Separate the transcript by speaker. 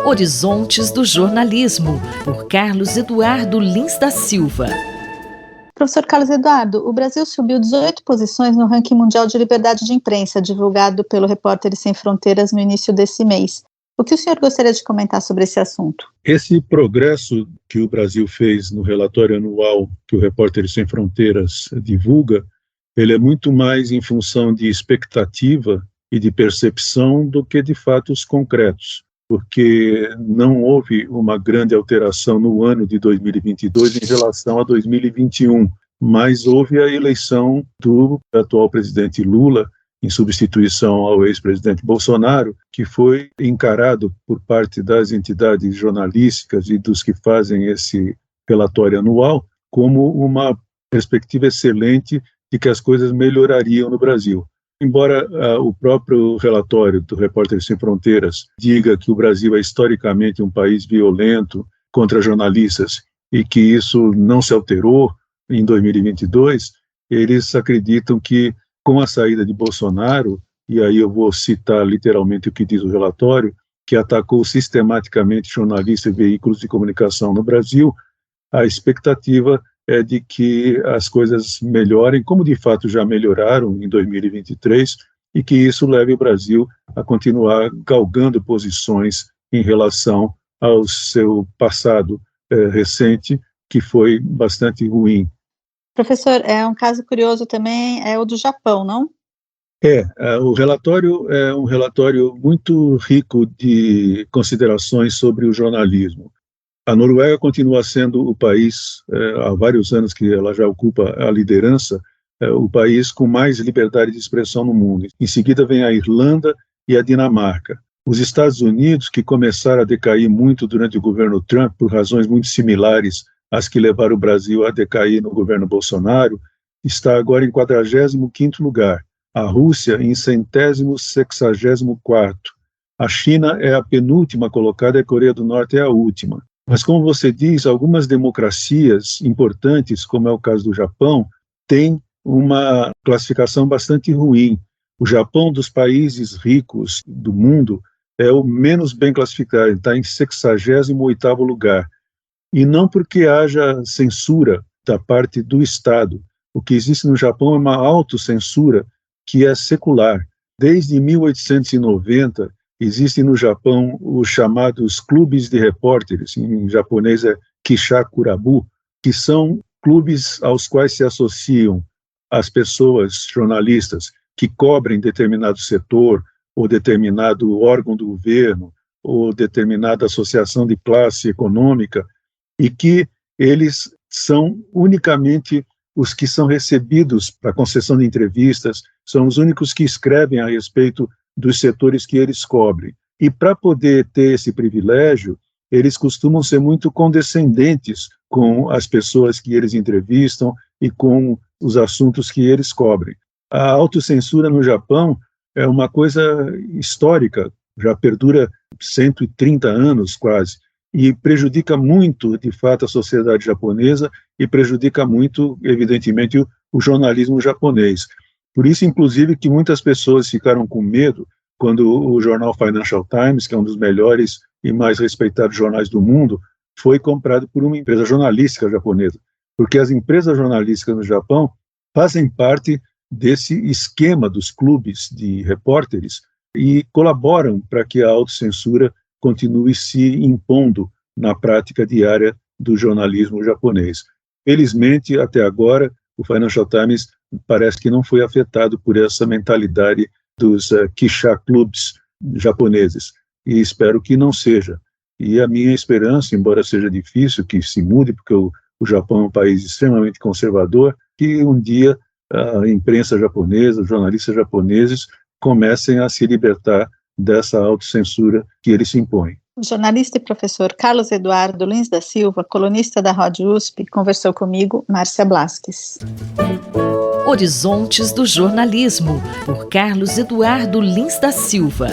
Speaker 1: Horizontes do Jornalismo, por Carlos Eduardo Lins da Silva.
Speaker 2: Professor Carlos Eduardo, o Brasil subiu 18 posições no ranking mundial de liberdade de imprensa, divulgado pelo Repórteres Sem Fronteiras no início desse mês. O que o senhor gostaria de comentar sobre esse assunto?
Speaker 3: Esse progresso que o Brasil fez no relatório anual que o Repórteres Sem Fronteiras divulga, ele é muito mais em função de expectativa e de percepção do que de fatos concretos, porque não houve uma grande alteração no ano de 2022 em relação a 2021, mas houve a eleição do atual presidente Lula, em substituição ao ex-presidente Bolsonaro, que foi encarado por parte das entidades jornalísticas e dos que fazem esse relatório anual como uma perspectiva excelente de que as coisas melhorariam no Brasil. Embora o próprio relatório do Repórteres Sem Fronteiras diga que o Brasil é historicamente um país violento contra jornalistas e que isso não se alterou em 2022, eles acreditam que com a saída de Bolsonaro, e aí eu vou citar literalmente o que diz o relatório, que atacou sistematicamente jornalistas e veículos de comunicação no Brasil, a expectativa é de que as coisas melhorem, como de fato já melhoraram em 2023, e que isso leve o Brasil a continuar galgando posições em relação ao seu passado recente, que foi bastante ruim.
Speaker 2: Professor, um caso curioso também é o do Japão, não?
Speaker 3: O relatório é um relatório muito rico de considerações sobre o jornalismo. A Noruega continua sendo o país, há vários anos que ela já ocupa a liderança, o país com mais liberdade de expressão no mundo. Em seguida vem a Irlanda e a Dinamarca. Os Estados Unidos, que começaram a decair muito durante o governo Trump, por razões muito similares às que levaram o Brasil a decair no governo Bolsonaro, está agora em 45º lugar. A Rússia em 164º. A China é a penúltima colocada e a Coreia do Norte é a última. Mas, como você diz, algumas democracias importantes, como é o caso do Japão, têm uma classificação bastante ruim. O Japão, dos países ricos do mundo, é o menos bem classificado, está em 68º lugar. E não porque haja censura da parte do Estado. O que existe no Japão é uma autocensura que é secular. Desde 1890, existem no Japão os chamados clubes de repórteres, em japonês é Kishakurabu, que são clubes aos quais se associam as pessoas, jornalistas, que cobrem determinado setor, ou determinado órgão do governo, ou determinada associação de classe econômica, e que eles são unicamente os que são recebidos para concessão de entrevistas, são os únicos que escrevem a respeito dos setores que eles cobrem. E para poder ter esse privilégio, eles costumam ser muito condescendentes com as pessoas que eles entrevistam e com os assuntos que eles cobrem. A autocensura no Japão é uma coisa histórica, já perdura 130 anos quase, e prejudica muito, de fato, a sociedade japonesa e prejudica muito, evidentemente, o jornalismo japonês. Por isso, inclusive, que muitas pessoas ficaram com medo quando o jornal Financial Times, que é um dos melhores e mais respeitados jornais do mundo, foi comprado por uma empresa jornalística japonesa, porque as empresas jornalísticas no Japão fazem parte desse esquema dos clubes de repórteres e colaboram para que a autocensura continue se impondo na prática diária do jornalismo japonês. Felizmente, até agora, o Financial Times parece que não foi afetado por essa mentalidade dos Kisha Clubs japoneses, e espero que não seja. E a minha esperança, embora seja difícil que se mude, porque o Japão é um país extremamente conservador, que um dia a imprensa japonesa, os jornalistas japoneses comecem a se libertar dessa autocensura que eles se impõem.
Speaker 2: O jornalista e professor Carlos Eduardo Lins da Silva, colunista da Rádio USP, conversou comigo, Márcia Blasques.
Speaker 1: Horizontes do Jornalismo, por Carlos Eduardo Lins da Silva.